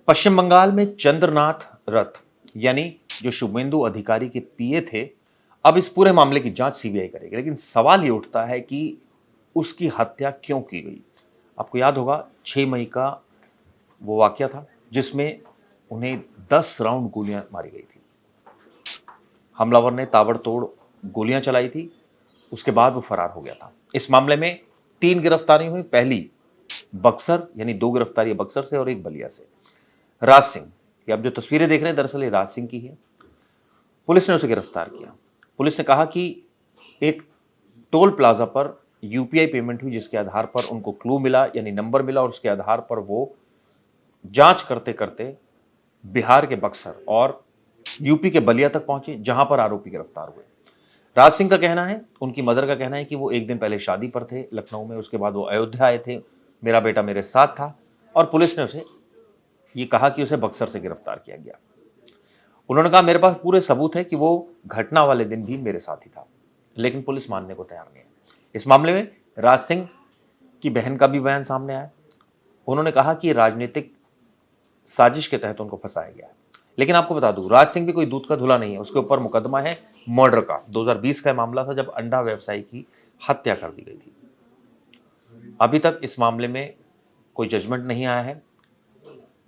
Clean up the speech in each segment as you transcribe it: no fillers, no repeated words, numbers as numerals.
पश्चिम बंगाल में चंद्रनाथ रथ यानी जो शुभेंदु अधिकारी के पीए थे, अब इस पूरे मामले की जांच सीबीआई करेगी। लेकिन सवाल ये उठता है कि उसकी हत्या क्यों की गई। आपको याद होगा 6 मई का वो वाकया था जिसमें उन्हें 10 राउंड गोलियां मारी गई थी। हमलावर ने ताबड़तोड़ गोलियां चलाई थी, उसके बाद वो फरार हो गया था। इस मामले में 3 गिरफ्तारी हुई। पहली बक्सर यानी 2 गिरफ्तारी बक्सर से और 1 बलिया से। राज सिंह, ये आप जो तस्वीरें देख रहे हैं दरअसल ये राज सिंह की है। पुलिस ने उसे गिरफ्तार किया। पुलिस ने कहा कि एक टोल प्लाजा पर यूपीआई पेमेंट हुई जिसके आधार पर उनको क्लू मिला यानी नंबर मिला और उसके आधार पर वो जांच करते करते बिहार के बक्सर और यूपी के बलिया तक पहुंचे जहां पर आरोपी गिरफ्तार हुए। राज सिंह का कहना है, उनकी मदर का कहना है कि वो एक दिन पहले शादी पर थे लखनऊ में, उसके बाद वो अयोध्या आए थे, मेरा बेटा मेरे साथ था और पुलिस ने उसे ये कहा कि उसे बक्सर से गिरफ्तार किया गया। उन्होंने कहा मेरे पास पूरे सबूत है कि वो घटना वाले दिन भी मेरे साथ ही था, लेकिन पुलिस मानने को तैयार नहीं है। इस मामले में राज सिंह की बहन का भी बयान सामने आया। उन्होंने कहा कि राजनीतिक साजिश के तहत उनको फंसाया गया है। लेकिन आपको बता दूं, राज सिंह भी कोई दूध का धुला नहीं है। उसके ऊपर मुकदमा है मर्डर का। 2020 का मामला था जब अंडा व्यवसायी की हत्या कर दी गई थी। अभी तक इस मामले में कोई जजमेंट नहीं आया है।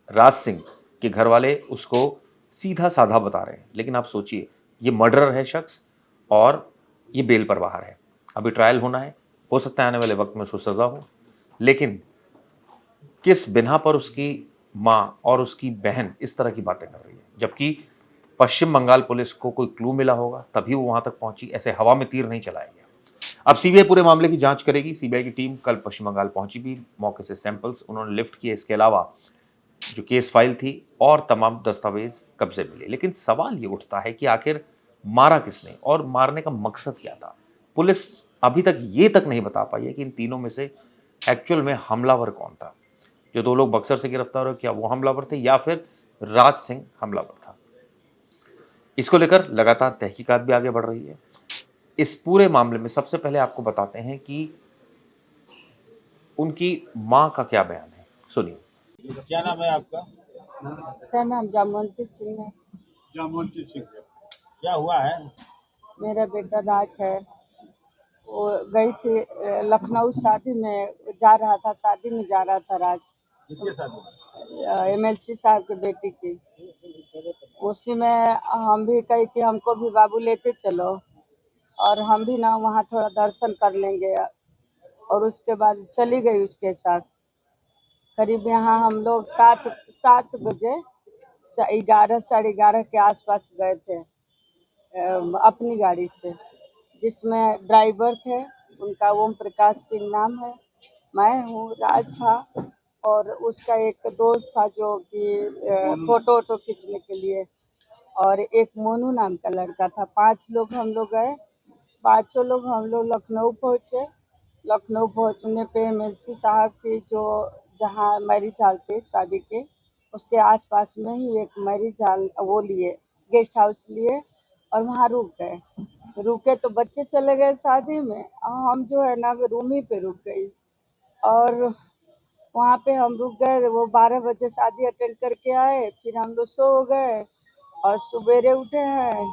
राज सिंह के घर वाले उसको सीधा साधा बता रहे हैं, लेकिन आप सोचिए ये मर्डरर है शख्स और ये बेल पर बाहर है। अभी ट्रायल होना है, हो सकता है आने वाले वक्त में उसको सजा हो, लेकिन किस बिना पर उसकी मां और उसकी बहन इस तरह की बातें कर रही है, जबकि पश्चिम बंगाल पुलिस को कोई क्लू मिला होगा तभी वो वहां तक पहुंची। ऐसे हवा में तीर नहीं चलाया गया। अब सीबीआई पूरे मामले की जांच करेगी। सीबीआई की टीम कल पश्चिम बंगाल पहुंची भी, मौके से सैंपल्स उन्होंने लिफ्ट किए। इसके अलावा जो केस फाइल थी और तमाम दस्तावेज कब्जे मिले। लेकिन सवाल ये उठता है कि आखिर मारा किसने और मारने का मकसद क्या था। पुलिस अभी तक ये तक नहीं बता पाई है कि इन तीनों में से एक्चुअल में हमलावर कौन था। जो 2 लोग बक्सर से गिरफ्तार हुए, क्या वो हमलावर थे या फिर राज सिंह हमलावर था। इसको लेकर लगातार तहकीकात भी आगे बढ़ रही है। इस पूरे मामले में सबसे पहले आपको बताते हैं कि उनकी मां का क्या बयान है, सुनिए। क्या नाम है आपका? मेरा नाम जामवंती सिंह है। जामवंती सिंह। क्या हुआ है? मेरा बेटा राज है। वो गई थी लखनऊ शादी में जा रहा था, शादी में जा रहा था राज। किसके साथ? एमएलसी साहब के बेटी की। उसी में हम भी कही कि हमको भी बाबू लेते चलो और हम भी ना वहाँ थोड़ा दर्शन कर लेंगे, और उसके बाद चली गई उसके साथ। करीब यहाँ हम लोग 7 बजे 11 साढ़े 11 के आसपास गए थे अपनी गाड़ी से, जिसमें ड्राइवर थे, उनका ओम प्रकाश सिंह नाम है, मैं हूँ, राज था और उसका एक दोस्त था जो कि फोटो वोटो खींचने के लिए, और एक मोनू नाम का लड़का था। 5 लोग हम लोग गए। 5 लोग हम लोग लखनऊ पहुँचे। लखनऊ पहुँचने पे एमएलसी साहब की जो जहाँ मैरिज हॉल थे शादी के, उसके आसपास में ही एक मैरिज हॉल वो लिए, गेस्ट हाउस लिए और वहाँ रुक गए। रुके तो बच्चे चले गए शादी में, हम जो है ना रूम ही पे रुक गई, और वहाँ पे हम रुक गए। वो 12 बजे शादी अटेंड करके आए, फिर हम लोग सो गए और सवेरे उठे हैं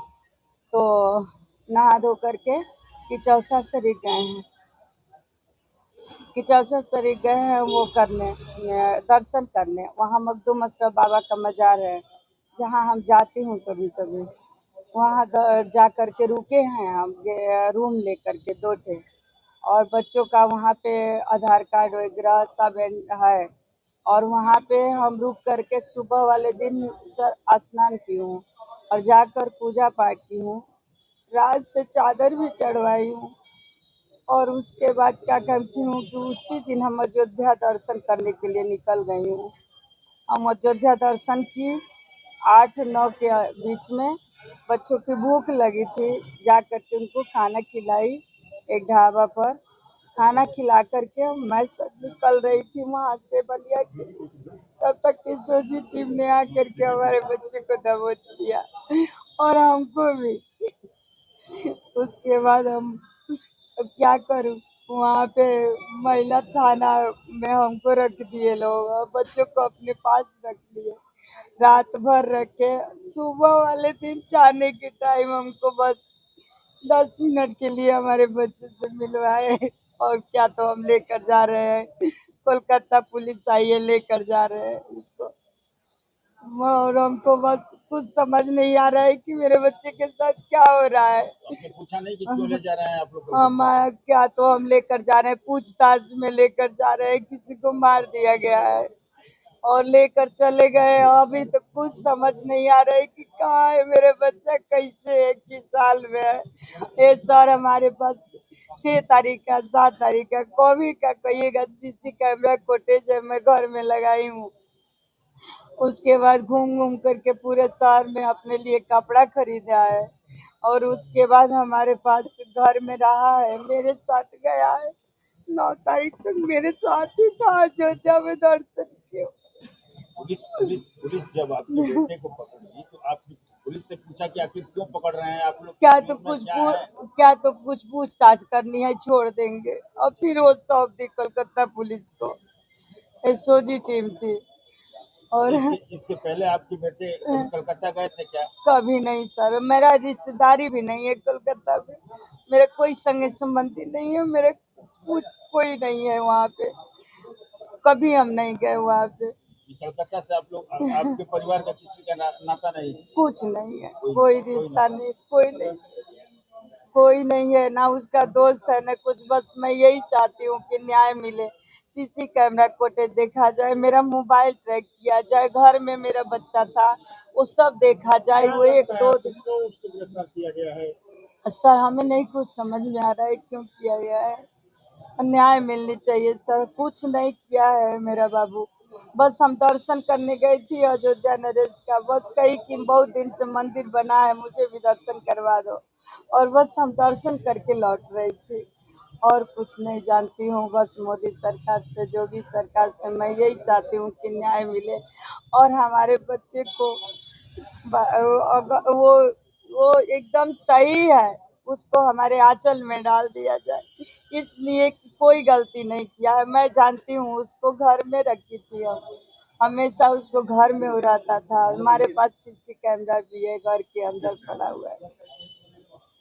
तो नहा धो करके किचौसा शरीफ गए हैं। किचौसा शरीफ गए हैं वो करने, दर्शन करने। वहाँ मखदूम अशरफ बाबा का मजार है जहाँ हम जाती हूँ कभी कभी। वहाँ जा कर के रुके हैं हम रूम ले करके 2 ठे, और बच्चों का वहाँ पे आधार कार्ड वगैरह सब है। और वहाँ पे हम रुक करके सुबह वाले दिन स्नान की हूँ और जाकर पूजा पाठ की हूँ। रात से चादर भी चढ़वाई हूँ, और उसके बाद क्या करती हूँ कि उसी दिन हम अयोध्या दर्शन करने के लिए निकल गई हूँ। हम अयोध्या दर्शन की 8-9 के बीच में। बच्चों की भूख लगी थी, जा करके उनको खाना खिलाई एक ढाबा पर। खाना खिला करके मैं सब निकल रही थी वहाँ से बलिया की, तब तक किशोर टीम ने आकर के हमारे बच्चे को दबोच लिया और हमको भी। उसके बाद हम अब क्या करूं, वहाँ पे महिला थाना में हमको रख दिए लोग और बच्चों को अपने पास रख लिए। रात भर रखे। सुबह वाले दिन जाने के टाइम हमको बस 10 मिनट के लिए हमारे बच्चे से मिलवाए, और क्या तो हम लेकर जा रहे हैं। कोलकाता पुलिस आई है, लेकर जा रहे हैं उसको। और हमको बस कुछ समझ नहीं आ रहा है कि मेरे बच्चे के साथ क्या हो रहा है। आपने पूछा नहीं कि क्यों ले जा रहे हैं आप लोग? हम क्या तो हम लेकर जा रहे हैं, पूछताछ में लेकर जा रहे हैं, किसी को मार दिया गया है और लेकर चले गए। अभी तो कुछ समझ नहीं आ रहा है कि कहाँ है मेरे बच्चा, कैसे है, किस साल में है। ये सर हमारे पास 6 तारीख का 7 तारीख का कभी का कहिएगा सीसी कैमरा फुटेज है, मैं घर में लगाई हूँ। उसके बाद घूम घूम करके पूरे शहर में अपने लिए कपड़ा खरीदा है, और उसके बाद हमारे पास घर में रहा है, मेरे साथ गया है। 9 तारीख तक मेरे साथ ही था, अयोध्या में दर्शन किया। पुलिस जब आपके बेटे को पकड़ी तो आपने पुलिस से पूछा कि आखिर क्यों पकड़ रहे हैं आप लोग? क्या तो कुछ पूछताछ करनी है, छोड़ देंगे। और फिर वो सौंप दी कोलकाता पुलिस को। एसओजी टीम थी। और इसके पहले आपके बेटे कभी कलकत्ता गए थे क्या? कभी नहीं सर, मेरा रिश्तेदारी भी नहीं है कोलकाता में, मेरा कोई संग संबंधी नहीं है, मेरे कुछ कोई नहीं है वहाँ पे, कभी हम नहीं गए वहाँ पे। कलकत्ता से आप लोग आपके परिवार का किसी का नाता नहीं? कुछ नहीं है, कोई रिश्ता नहीं, कोई नहीं है, ना उसका दोस्त है ना कुछ। बस मैं यही चाहती हूँ कि न्याय मिले, सीसी कैमरा फुटेज देखा जाए, मेरा मोबाइल ट्रैक किया जाए, घर में मेरा बच्चा था वो सब देखा जाए। वो 1-2 दिन उसको गिरफ्तार किया गया है? सर हमें नहीं कुछ समझ में आ रहा है क्यों किया गया है। न्याय मिलनी चाहिए सर, कुछ नहीं किया है मेरा बाबू। बस हम दर्शन करने गई थी अयोध्या नरेश का, बस कही कि बहुत दिन से मंदिर बना है, मुझे भी दर्शन करवा दो, और बस हम दर्शन करके लौट रही थी, और कुछ नहीं जानती हूँ। बस मोदी सरकार से, योगी सरकार से मैं यही चाहती हूँ कि न्याय मिले, और हमारे बच्चे को वो एकदम सही है, उसको हमारे आंचल में डाल दिया जाए, इसलिए कि कोई गलती नहीं किया है। मैं जानती हूँ उसको घर में रखी थी हम, हमेशा उसको घर में उड़ाता था। हमारे पास सीसी कैमरा भी है घर के अंदर पड़ा हुआ है,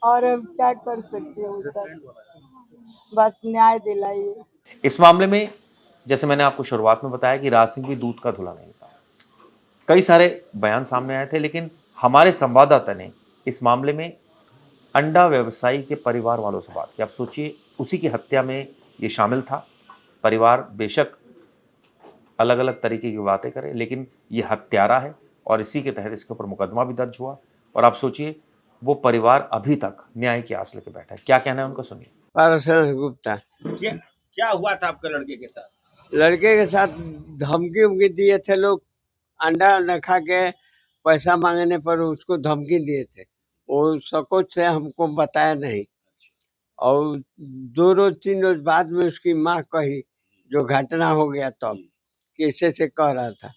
और हम क्या कर सकते हैं उसका, बस न्याय दिलाइए। इस मामले में जैसे मैंने आपको शुरुआत में बताया कि राज सिंह भी दूध का धुला नहीं था। कई सारे बयान सामने आए थे, लेकिन हमारे संवाददाता ने इस मामले में अंडा व्यवसायी के परिवार वालों से बात की। आप सोचिए, उसी की हत्या में ये शामिल था। परिवार बेशक अलग अलग तरीके की बातें करे, लेकिन ये हत्यारा है, और इसी के तहत इसके ऊपर मुकदमा भी दर्ज हुआ। और आप सोचिए, वो परिवार अभी तक न्याय की आस लेके बैठा है। क्या कहना है उनका, सुनिए। पारस गुप्ता। क्या हुआ था आपके लड़के के साथ? लड़के के साथ धमकी उमकी दिए थे लोग, अंडा न खा के पैसा मांगने पर उसको धमकी दिए थे। वो सकोच से हमको बताया नहीं, और 2 रोज 3 रोज बाद में उसकी माँ कही जो घटना हो गया तब कैसे से कह रहा था।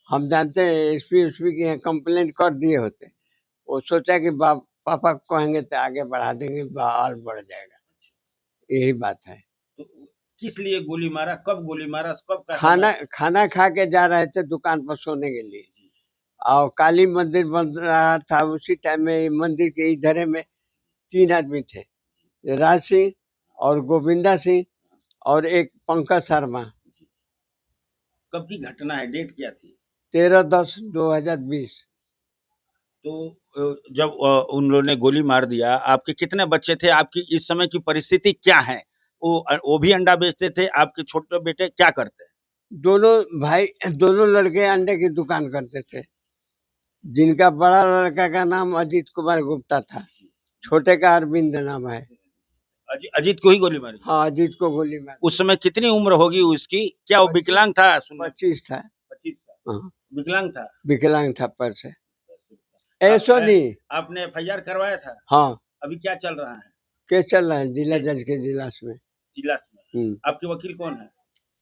हम जानते हैं एसपी की यहाँ कंप्लेंट कर दिए होते। वो सोचा कि पापा को कहेंगे तो आगे बढ़ा देंगे, और बढ़ जाएगा, यही बात है। तो किस लिए गोली मारा, कब गोली मारा, कब का खाना खा के जा रहे थे दुकान पर सोने के लिए, और काली मंदिर बन रहा था उसी टाइम में। मंदिर के इधर में 3 आदमी थे, राज सिंह और गोविंदा सिंह और एक पंकज शर्मा। कब की घटना है, डेट क्या थी? 13/10/2020। तो जब उन लोगों ने गोली मार दिया, आपके कितने बच्चे थे? आपकी इस समय की परिस्थिति क्या है? वो भी अंडा बेचते थे? आपके छोटे बेटे क्या करते हैं? दोनों भाई, दोनों लड़के अंडे की दुकान करते थे, जिनका बड़ा लड़का का नाम अजीत कुमार गुप्ता था, छोटे का अरविंद नाम है। अजीत को ही गोली मारी? हाँ, अजीत को गोली मारी। उस समय कितनी उम्र होगी उसकी? क्या वो विकलांग था? 25 था। 25 था। हाँ, विकलांग था? विकलांग था पर से। ऐसा नहीं। आपने एफआईआर करवाया था? हाँ। अभी क्या चल रहा है? केस चल रहा है जिला जज के इजलास में। इजलास में? आपके वकील कौन है?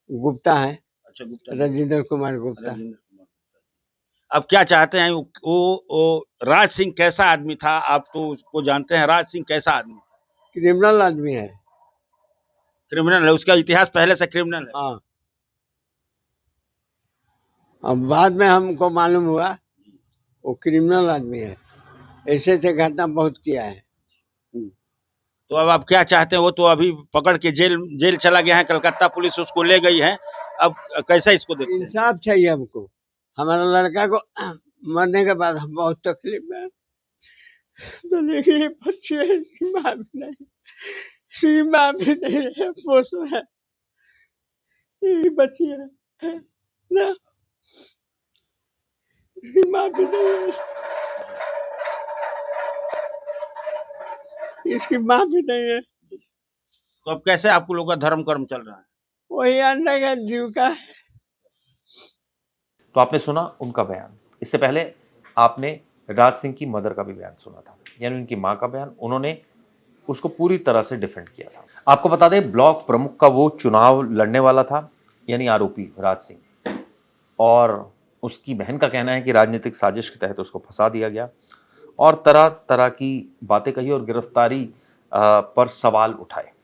गुप्ता है। अच्छा, गुप्ता। राजेंद्र कुमार गुप्ता। अब क्या चाहते हैं? वो राज सिंह कैसा आदमी था? आप तो उसको जानते हैं। राज सिंह कैसा आदमी? क्रिमिनल आदमी है। क्रिमिनल है? उसका इतिहास पहले से क्रिमिनल है? हाँ। अब बाद में हमको मालूम हुआ वो क्रिमिनल आदमी है, ऐसे ऐसे घटना बहुत किया है। तो अब आप क्या चाहते हैं? वो तो अभी पकड़ के जेल जेल चला गया है, कलकत्ता पुलिस उसको ले गई है। अब कैसा इसको देखते हैं? इंसाफ चाहिए हमको। हमारा लड़का को मरने के बाद हम बहुत तकलीफ में हैं। तो देखिए बच्चे है, इसकी माँ भी नहीं, इसकी माँ भी नहीं है, पोस है, यही बच्ची है ना, इसकी माँ भी नहीं है, इसकी माँ भी नहीं है। तो अब कैसे आप लोगों का धर्म कर्म चल रहा है? वही अंडा का जीविका है। तो आपने सुना उनका बयान। इससे पहले आपने राज सिंह की मदर का भी बयान सुना था, यानी उनकी माँ का बयान। उन्होंने उसको पूरी तरह से डिफेंड किया था। आपको बता दें, ब्लॉक प्रमुख का वो चुनाव लड़ने वाला था, यानी आरोपी राज सिंह, और उसकी बहन का कहना है कि राजनीतिक साजिश के तहत उसको फंसा दिया गया और तरह तरह की बातें कही और गिरफ्तारी पर सवाल उठाए।